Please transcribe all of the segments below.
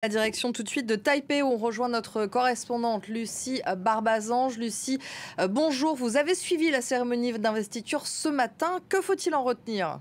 La direction tout de suite de Taipei où on rejoint notre correspondante Lucie Barbazange. Lucie, bonjour. Vous avez suivi la cérémonie d'investiture ce matin. Que faut-il en retenir ?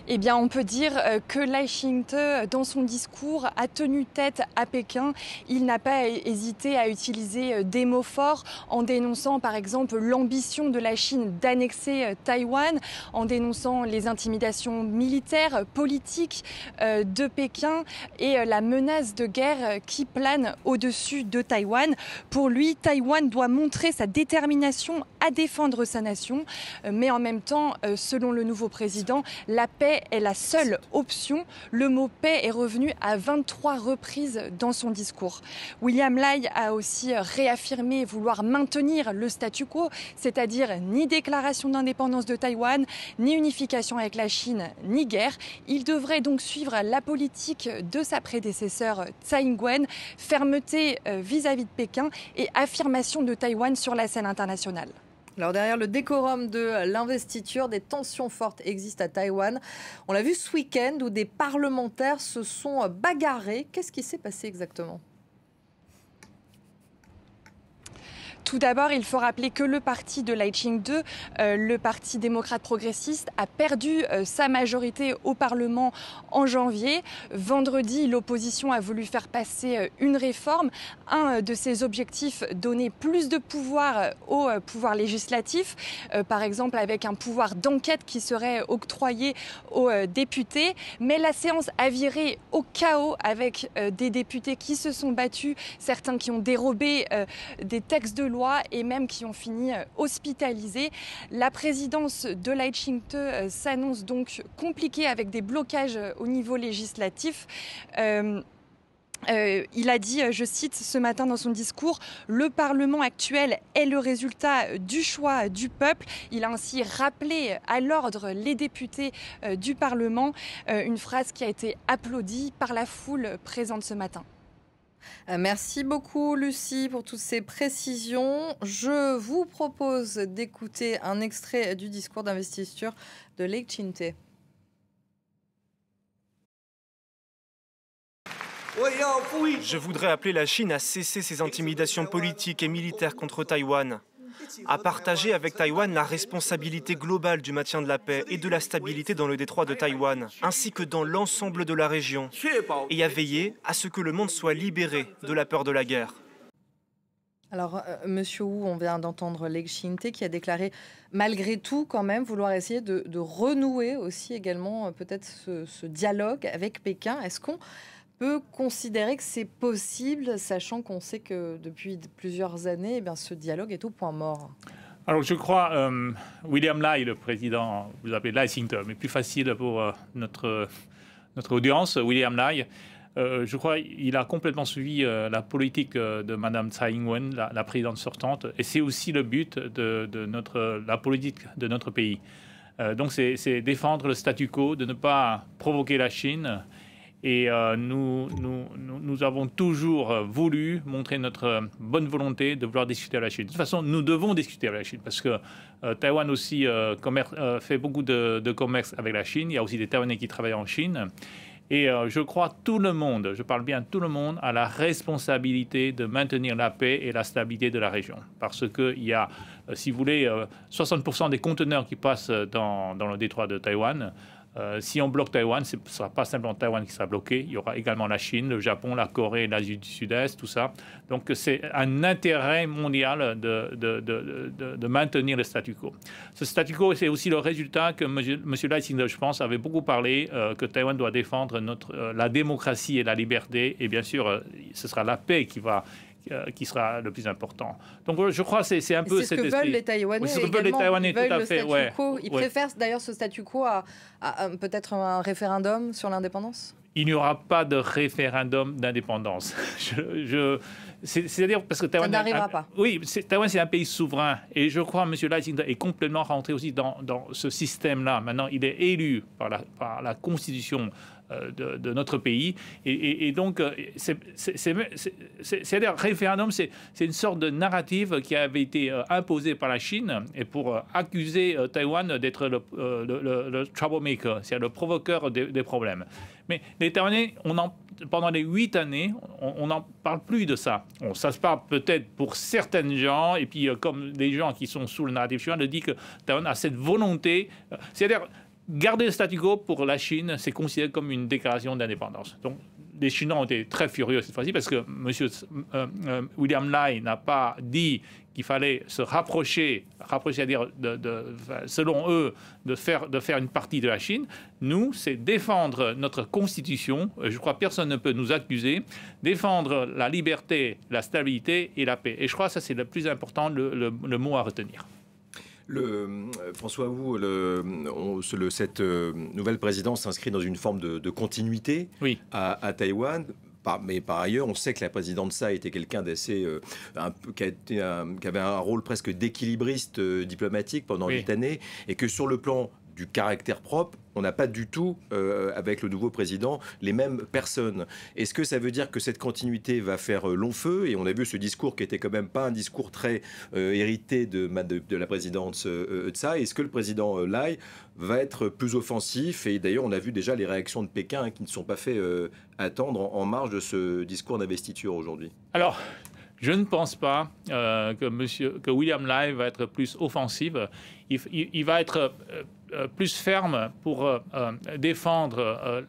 Eh bien, on peut dire que Lai Ching-te, dans son discours, a tenu tête à Pékin. Il n'a pas hésité à utiliser des mots forts en dénonçant, par exemple, l'ambition de la Chine d'annexer Taïwan, en dénonçant les intimidations militaires, politiques de Pékin et la menace de guerre qui plane au-dessus de Taïwan. Pour lui, Taïwan doit montrer sa détermination à défendre sa nation, mais en même temps, selon le nouveau président, la paix est la seule option. Le mot paix est revenu à 23 reprises dans son discours. William Lai a aussi réaffirmé vouloir maintenir le statu quo, c'est-à-dire ni déclaration d'indépendance de Taïwan, ni unification avec la Chine, ni guerre. Il devrait donc suivre la politique de sa prédécesseur Tsai Ing-wen, fermeté vis-à-vis de Pékin et affirmation de Taïwan sur la scène internationale. Alors derrière le décorum de l'investiture, des tensions fortes existent à Taïwan. On l'a vu ce week-end où des parlementaires se sont bagarrés. Qu'est-ce qui s'est passé exactement ? Tout d'abord, il faut rappeler que le parti de Lai Ching-te, le parti démocrate progressiste, a perdu sa majorité au Parlement en janvier. Vendredi, l'opposition a voulu faire passer une réforme. Un de ses objectifs, donner plus de pouvoir au pouvoir législatif, par exemple avec un pouvoir d'enquête qui serait octroyé aux députés. Mais la séance a viré au chaos avec des députés qui se sont battus, certains qui ont dérobé des textes de loi et même qui ont fini hospitalisés. La présidence de Lai Ching-te s'annonce donc compliquée avec des blocages au niveau législatif. Il a dit, je cite ce matin dans son discours, « Le Parlement actuel est le résultat du choix du peuple ». Il a ainsi rappelé à l'ordre les députés du Parlement, une phrase qui a été applaudie par la foule présente ce matin. Merci beaucoup Lucie pour toutes ces précisions. Je vous propose d'écouter un extrait du discours d'investiture de Lai Ching-te. Je voudrais appeler la Chine à cesser ses intimidations politiques et militaires contre Taïwan, à partager avec Taïwan la responsabilité globale du maintien de la paix et de la stabilité dans le détroit de Taïwan, ainsi que dans l'ensemble de la région, et à veiller à ce que le monde soit libéré de la peur de la guerre. Alors, Monsieur Wu, on vient d'entendre Lai Ching-te qui a déclaré, malgré tout, quand même, vouloir essayer de renouer aussi également peut-être ce dialogue avec Pékin. Est-ce qu'on peut considérer que c'est possible, sachant qu'on sait que depuis plusieurs années, eh bien, ce dialogue est au point mort ? Alors je crois, William Lai, le président, vous appelez Lai Ching-te, mais plus facile pour notre audience, William Lai, je crois qu'il a complètement suivi la politique de Mme Tsai Ing-wen, la présidente sortante, et c'est aussi le but de la politique de notre pays. Donc c'est défendre le statu quo, de ne pas provoquer la Chine. Et nous avons toujours voulu montrer notre bonne volonté de vouloir discuter avec la Chine. De toute façon, nous devons discuter avec la Chine parce que Taïwan aussi fait beaucoup de commerce avec la Chine. Il y a aussi des Taïwanais qui travaillent en Chine. Et je crois tout le monde, je parle bien tout le monde, a la responsabilité de maintenir la paix et la stabilité de la région. Parce qu'il y a, si vous voulez, 60% des conteneurs qui passent dans le détroit de Taïwan. Si on bloque Taïwan, ce ne sera pas simplement Taïwan qui sera bloqué. Il y aura également la Chine, le Japon, la Corée, l'Asie du Sud-Est, tout ça. Donc c'est un intérêt mondial de maintenir le statu quo. Ce statu quo, c'est aussi le résultat que M. Lai Ching-te, je pense, avait beaucoup parlé, que Taïwan doit défendre la démocratie et la liberté. Et bien sûr, ce sera la paix qui sera le plus important. Donc je crois que c'est un peu cet esprit. C'est ce que veulent les Taïwanais. Oui, c'est ce que veulent les Taïwanais, tout à fait. Ils préfèrent d'ailleurs ce statu quo à peut-être un référendum sur l'indépendance. il n'y aura pas de référendum d'indépendance. C'est-à-dire parce que Taïwan n'arrivera pas. Oui, Taïwan c'est un pays souverain et je crois que M. Lai Ching-te est complètement rentré aussi dans ce système-là. Maintenant, il est élu par la constitution de notre pays et donc c'est-à-dire référendum, c'est une sorte de narrative qui avait été imposée par la Chine et pour accuser Taïwan d'être le troublemaker, c'est-à-dire le provoqueur des problèmes. Mais les Taïwanais, pendant les 8 années, on n'en parle plus de ça. Bon, ça se parle peut-être pour certaines gens, et puis comme des gens qui sont sous le narratif chinois, le dit que Taïwan a cette volonté, c'est-à-dire garder le statu quo pour la Chine, c'est considéré comme une déclaration d'indépendance. Donc les Chinois ont été très furieux cette fois-ci parce que M. William Lai n'a pas dit qu'il fallait se rapprocher, c'est-à-dire, selon eux, de faire une partie de la Chine. Nous, c'est défendre notre constitution. Je crois que personne ne peut nous accuser. Défendre la liberté, la stabilité et la paix. Et je crois que ça, c'est le plus important, le mot à retenir. François Wu, cette nouvelle présidence s'inscrit dans une forme de continuité à Taïwan. Mais par ailleurs, on sait que la présidente Tsai était quelqu'un d'assez, qui avait un rôle presque d'équilibriste diplomatique pendant 8 années, et que sur le plan du caractère propre, on n'a pas du tout, avec le nouveau président, les mêmes personnes. Est-ce que ça veut dire que cette continuité va faire long feu? Et on a vu ce discours qui était quand même pas un discours très hérité de la présidente Tsai. Est-ce que le président Lai va être plus offensif? Et d'ailleurs, on a vu déjà les réactions de Pékin qui ne sont pas fait attendre en marge de ce discours d'investiture aujourd'hui. Alors, je ne pense pas que William Lai va être plus offensif. Il va être plus ferme pour défendre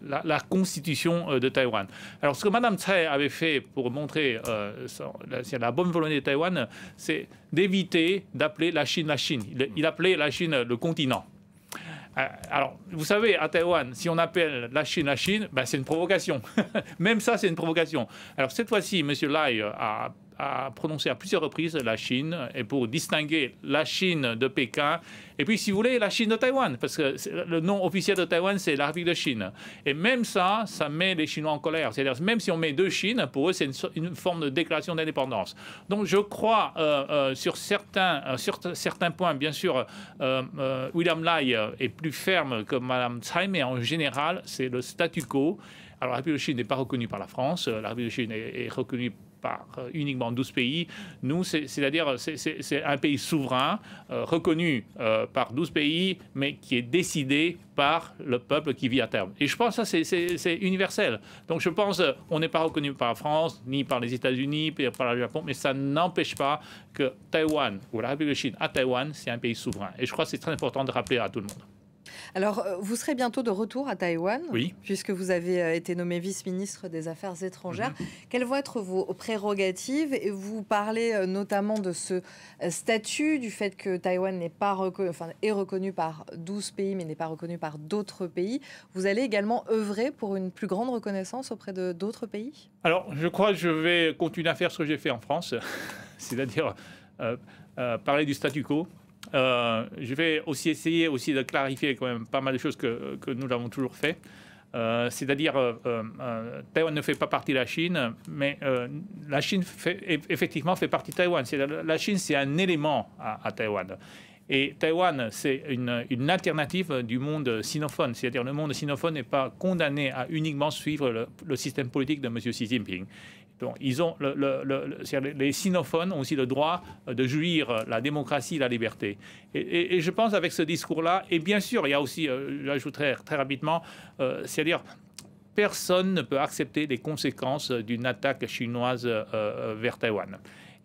la constitution de Taïwan. Alors, ce que Mme Tsai avait fait pour montrer la bonne volonté de Taïwan, c'est d'éviter d'appeler la Chine la Chine. Il appelait la Chine le continent. Alors, vous savez, à Taïwan, si on appelle la Chine, ben, c'est une provocation. Même ça, c'est une provocation. Alors, cette fois-ci, M. Lai a prononcé à plusieurs reprises la Chine, et pour distinguer la Chine de Pékin, et puis, si vous voulez, la Chine de Taïwan, parce que le nom officiel de Taïwan, c'est la République de Chine. Et même ça met les Chinois en colère. C'est-à-dire, même si on met 2 Chines, pour eux, c'est une forme de déclaration d'indépendance. Donc, je crois, sur certains points, bien sûr, William Lai est plus ferme que Mme Tsai, mais en général, c'est le statu quo. Alors, la République de Chine n'est pas reconnue par la France. La République de Chine est reconnue par uniquement 12 pays. Nous, c'est-à-dire, c'est un pays souverain, reconnu par 12 pays, mais qui est décidé par le peuple qui vit à terme. Et je pense que ça, c'est universel. Donc, je pense qu'on n'est pas reconnu par la France, ni par les États-Unis, ni par le Japon, mais ça n'empêche pas que Taïwan, ou la République de Chine à Taïwan, c'est un pays souverain. Et je crois que c'est très important de rappeler à tout le monde. Alors, vous serez bientôt de retour à Taïwan, puisque vous avez été nommé vice-ministre des Affaires étrangères. Quelles vont être vos prérogatives? Et vous parlez notamment de ce statut, du fait que Taïwan n'est pas est reconnu par 12 pays, mais n'est pas reconnu par d'autres pays. Vous allez également œuvrer pour une plus grande reconnaissance auprès de d'autres pays? Alors, je crois que je vais continuer à faire ce que j'ai fait en France, c'est-à-dire parler du statu quo. Je vais aussi essayer de clarifier quand même pas mal de choses que nous l'avons toujours fait. C'est-à-dire, Taïwan ne fait pas partie de la Chine, mais la Chine effectivement fait partie de Taïwan. La Chine, c'est un élément à Taïwan. Et Taïwan, c'est une alternative du monde sinophone. C'est-à-dire, le monde sinophone n'est pas condamné à uniquement suivre le système politique de M. Xi Jinping. Donc, les sinophones ont aussi le droit de jouir la démocratie, la liberté. Et je pense avec ce discours-là, et bien sûr, il y a aussi, j'ajouterais très rapidement, c'est-à-dire personne ne peut accepter les conséquences d'une attaque chinoise vers Taïwan.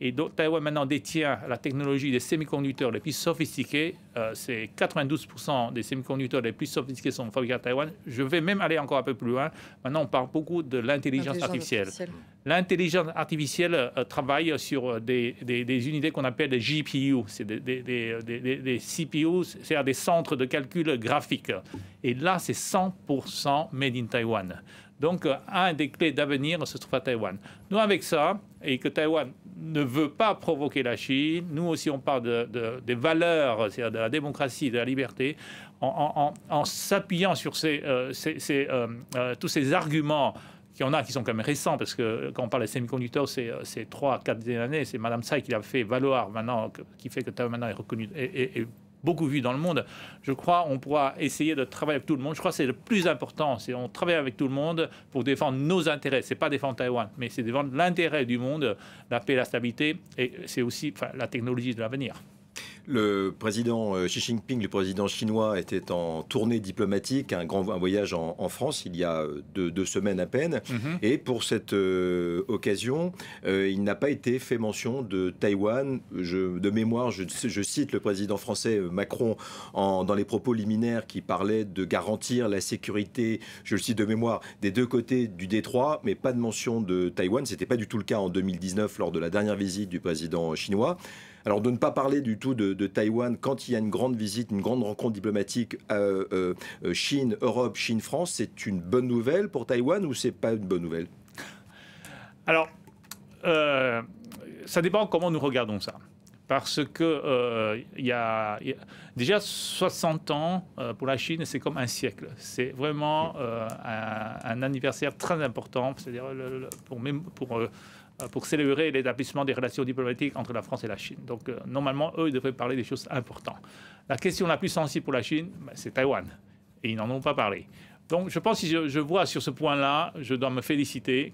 Et donc, Taïwan maintenant détient la technologie des semi-conducteurs les plus sophistiqués. C'est 92% des semi-conducteurs les plus sophistiqués sont fabriqués à Taïwan. Je vais même aller encore un peu plus loin. Maintenant, on parle beaucoup de l'intelligence artificielle. L'intelligence artificielle travaille sur des unités qu'on appelle des GPU. C'est des CPU, c'est-à-dire des centres de calcul graphique. Et là, c'est 100% made in Taïwan. Donc, un des clés d'avenir se trouve à Taïwan. Nous, avec ça, et que Taïwan ne veut pas provoquer la Chine. Nous aussi, on parle des valeurs, c'est-à-dire de la démocratie, de la liberté, en s'appuyant sur tous ces arguments qu'il y en a qui sont quand même récents, parce que quand on parle des semi-conducteurs, c'est 3-4 années, c'est Mme Tsai qui l'a fait valoir maintenant, qui fait que Taïwan maintenant est reconnu et beaucoup vu dans le monde. Je crois qu'on pourra essayer de travailler avec tout le monde. Je crois que c'est le plus important, c'est on travaille avec tout le monde pour défendre nos intérêts. C'est pas défendre Taïwan, mais c'est défendre l'intérêt du monde, la paix, la stabilité, et c'est aussi la technologie de l'avenir. Le président Xi Jinping, le président chinois, était en tournée diplomatique, un voyage en France il y a deux semaines à peine. Et pour cette occasion, il n'a pas été fait mention de Taïwan. De mémoire, je cite le président français Macron dans les propos liminaires qui parlait de garantir la sécurité, je le cite de mémoire, des deux côtés du détroit, mais pas de mention de Taïwan. Ce n'était pas du tout le cas en 2019 lors de la dernière visite du président chinois. Alors de ne pas parler du tout de Taïwan quand il y a une grande visite, une grande rencontre diplomatique Chine-Europe, Chine-France, c'est une bonne nouvelle pour Taïwan ou c'est pas une bonne nouvelle? Alors, ça dépend comment nous regardons ça. Parce que déjà 60 ans pour la Chine, c'est comme un siècle. C'est vraiment un anniversaire très important, c'est-à-dire pour célébrer l'établissement des relations diplomatiques entre la France et la Chine. Donc, normalement, eux, ils devraient parler des choses importantes. La question la plus sensible pour la Chine, c'est Taïwan. Et ils n'en ont pas parlé. Donc, je pense que si je vois sur ce point-là, je dois me féliciter.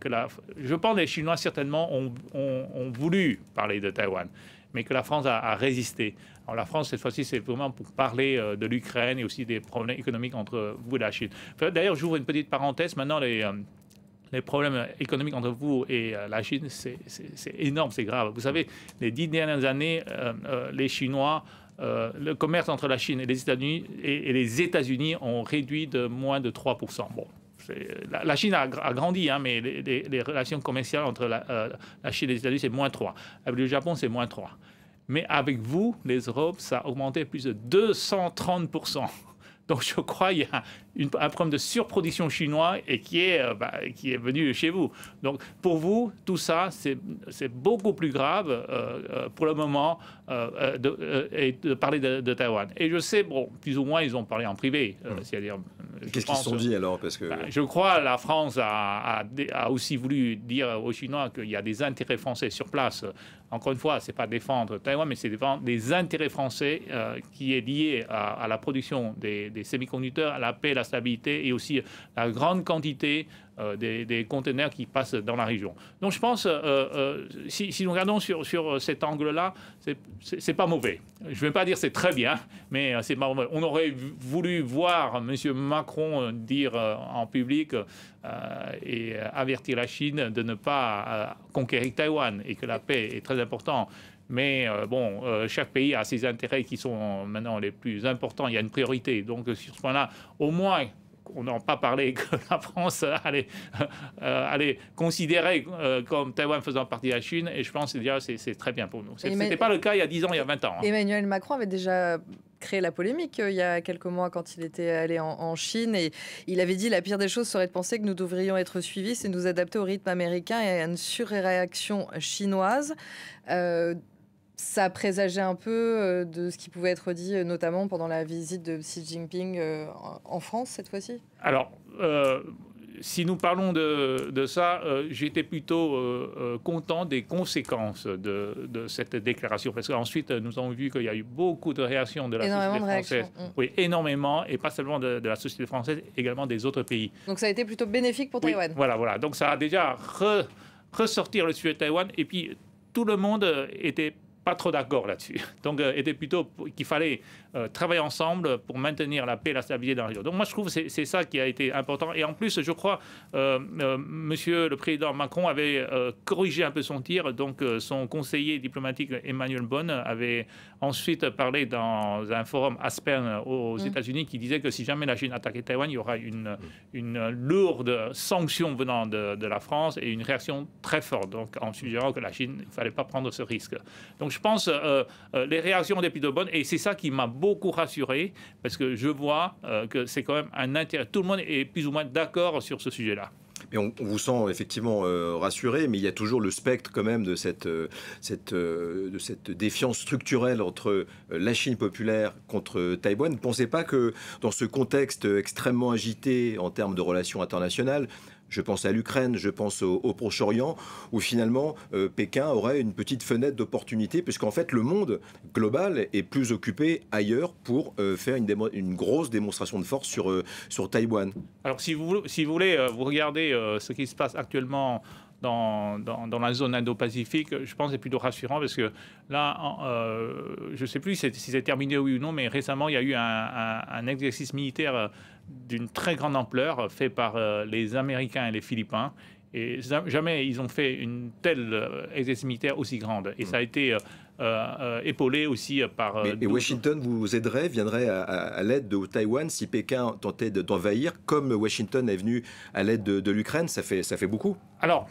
Je pense que les Chinois, certainement, ont voulu parler de Taïwan, mais que la France a résisté. Alors, la France, cette fois-ci, c'est vraiment pour parler de l'Ukraine et aussi des problèmes économiques entre vous et la Chine. D'ailleurs, j'ouvre une petite parenthèse. Maintenant, les problèmes économiques entre vous et la Chine, c'est énorme, c'est grave. Vous savez, les 10 dernières années, les Chinois, le commerce entre la Chine et les États-Unis ont réduit de moins de 3%. Bon, la Chine a grandi, hein, mais les relations commerciales entre la Chine et les États-Unis, c'est moins 3. Avec le Japon, c'est moins 3. Mais avec vous, les Europes, ça a augmenté plus de 230%. Donc je crois qu'il y a un problème de surproduction chinois et qui est venu chez vous. Donc pour vous, tout ça, c'est beaucoup plus grave pour le moment de parler de Taïwan. Et je sais, bon, plus ou moins, ils ont parlé en privé. C'est-à-dire, qu'est-ce qu'ils se sont dit alors parce que... Je crois que la France a aussi voulu dire aux Chinois qu'il y a des intérêts français sur place. Encore une fois, ce n'est pas défendre Taïwan, mais c'est défendre des intérêts français qui est lié à la production des semi-conducteurs, à la paix, la stabilité et aussi la grande quantité des conteneurs qui passent dans la région. Donc je pense, si nous regardons sur cet angle-là, c'est pas mauvais. Je ne vais pas dire c'est très bien, mais c'est pas mauvais. On aurait voulu voir M. Macron dire en public et avertir la Chine de ne pas conquérir Taïwan et que la paix est très importante. Mais chaque pays a ses intérêts qui sont maintenant les plus importants. Il y a une priorité. Donc sur ce point-là, au moins, on n'a pas parlé que la France allait considérer comme Taïwan faisant partie de la Chine. Et je pense que déjà, c'est très bien pour nous. Ce n'était pas le cas il y a 10 ans, il y a 20 ans. Hein. Emmanuel Macron avait déjà créé la polémique il y a quelques mois quand il était allé en Chine. Et il avait dit la pire des choses serait de penser que nous devrions être suivis, c'est nous adapter au rythme américain et à une surréaction chinoise. Ça présageait un peu de ce qui pouvait être dit, notamment pendant la visite de Xi Jinping en France, cette fois-ci? Alors, si nous parlons de ça, j'étais plutôt content des conséquences de cette déclaration. Parce qu'ensuite, nous avons vu qu'il y a eu beaucoup de réactions de la société française. Oui, énormément, et pas seulement de la société française, également des autres pays. Donc ça a été plutôt bénéfique pour Taïwan. Voilà. Donc ça a déjà ressorti le sujet de Taïwan. Et puis, tout le monde était pas trop d'accord là-dessus. Donc, était plutôt qu'il fallait travailler ensemble pour maintenir la paix et la stabilité dans la région. Donc, moi, je trouve que c'est ça qui a été important. Et en plus, je crois, Monsieur le Président Macron avait corrigé un peu son tir. Donc, son conseiller diplomatique Emmanuel Bonne avait ensuite parlé dans un forum Aspen aux États-Unis qui disait que si jamais la Chine attaquait Taïwan, il y aura une lourde sanction venant de la France et une réaction très forte. Donc, en suggérant que la Chine, il ne fallait pas prendre ce risque. Donc, je pense les réactions étaient plutôt bonnes et c'est ça qui m'a beaucoup rassuré parce que je vois que c'est quand même un intérêt. Tout le monde est plus ou moins d'accord sur ce sujet-là. Et on vous sent effectivement rassuré, mais il y a toujours le spectre quand même de cette défiance structurelle entre la Chine populaire contre Taïwan. Ne pensez pas que dans ce contexte extrêmement agité en termes de relations internationales, je pense à l'Ukraine, je pense au Proche-Orient, où finalement Pékin aurait une petite fenêtre d'opportunité, puisqu'en fait le monde global est plus occupé ailleurs pour faire une grosse démonstration de force sur Taïwan. Alors si vous voulez, vous regardez ce qui se passe actuellement dans la zone Indo-Pacifique, je pense que c'est plutôt rassurant parce que là, je ne sais plus si c'est terminé oui ou non, mais récemment, il y a eu un exercice militaire d'une très grande ampleur fait par les Américains et les Philippins. Et jamais ils ont fait une telle exercice militaire aussi grande. Et ça a été épaulé aussi par... Et Washington vous aiderait, viendrait à l'aide de Taïwan si Pékin tentait d'envahir, comme Washington est venu à l'aide de l'Ukraine, ça fait beaucoup. Alors,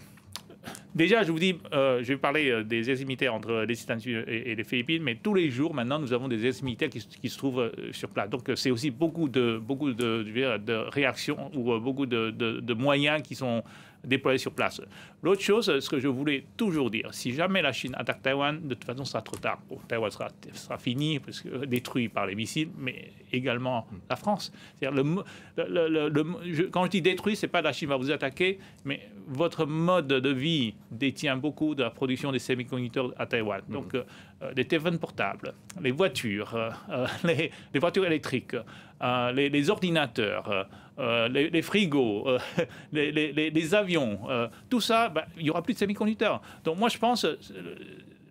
déjà, je vous dis, je vais parler des exercices militaires entre les États-Unis et les Philippines, mais tous les jours, maintenant, nous avons des exercices militaires qui se trouvent sur place. Donc, c'est aussi beaucoup de réactions ou beaucoup de moyens qui sont déployés sur place. L'autre chose, ce que je voulais toujours dire, si jamais la Chine attaque Taïwan, de toute façon, ce sera trop tard. Bon, Taïwan sera fini, parce que détruit par les missiles, mais également la France. C'est-à-dire quand je dis détruit, c'est pas la Chine va vous attaquer, mais votre mode de vie détient beaucoup de la production des semi-conducteurs à Taïwan. Donc, les téléphones portables, les voitures, les voitures électriques, les ordinateurs, les frigos, les avions, tout ça, il n'y aura plus de semi-conducteurs. Donc moi, je pense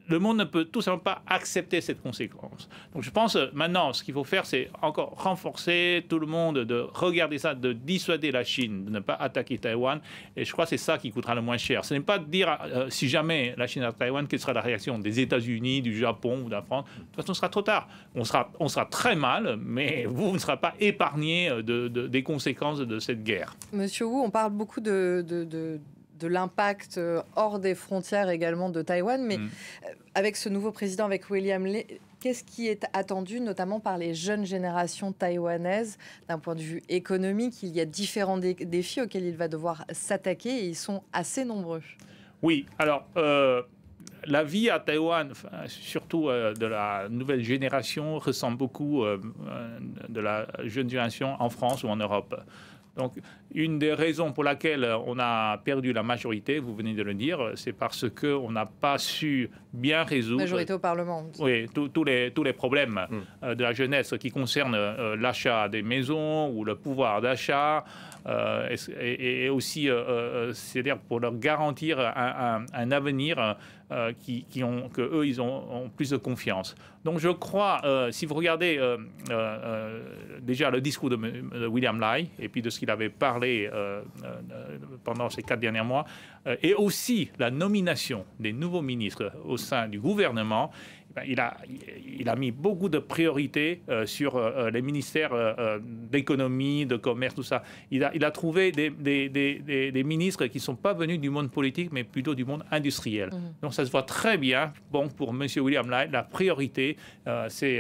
le monde ne peut tout simplement pas accepter cette conséquence. Donc je pense maintenant, ce qu'il faut faire, c'est encore renforcer tout le monde, de regarder ça, de dissuader la Chine de ne pas attaquer Taïwan. Et je crois que c'est ça qui coûtera le moins cher. Ce n'est pas de dire, si jamais la Chine attaque Taïwan, quelle sera la réaction des États-Unis, du Japon ou de la France. De toute façon, ce sera trop tard. On sera très mal, mais vous ne serez pas épargné des conséquences de cette guerre. Monsieur Wu, on parle beaucoup de l'impact hors des frontières également de Taïwan, mais avec ce nouveau président, avec William Lee, qu'est-ce qui est attendu notamment par les jeunes générations taïwanaises d'un point de vue économique? Il y a différents défis auxquels il va devoir s'attaquer et ils sont assez nombreux. Oui, alors la vie à Taïwan, surtout de la nouvelle génération, ressemble beaucoup de la jeune génération en France ou en Europe. Donc, une des raisons pour laquelle on a perdu la majorité, vous venez de le dire, c'est parce qu'on n'a pas su bien résoudre... Majorité au Parlement. Oui, tous les problèmes de la jeunesse qui concernent l'achat des maisons ou le pouvoir d'achat, et aussi, c'est-à-dire pour leur garantir un avenir qu'eux, ils ont plus de confiance. Donc je crois, si vous regardez déjà le discours de William Lai, et puis de ce qu'il avait parlé pendant ces 4 derniers mois, et aussi la nomination des nouveaux ministres au sein du gouvernement, il a mis beaucoup de priorités sur les ministères d'économie, de commerce, tout ça. Il a trouvé des ministres qui ne sont pas venus du monde politique, mais plutôt du monde industriel. Donc ça se voit très bien. Bon, pour M. William Lai, la priorité, c'est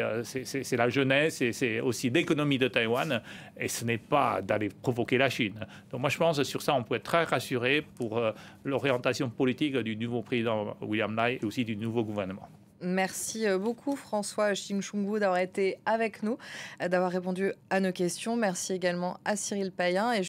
la jeunesse, et c'est aussi l'économie de Taïwan, et ce n'est pas d'aller provoquer la Chine. Donc moi, je pense que sur ça, on peut être très rassuré pour l'orientation politique du nouveau président William Lai et aussi du nouveau gouvernement. Merci beaucoup François Ching-Chungu d'avoir été avec nous, d'avoir répondu à nos questions. Merci également à Cyril Payen.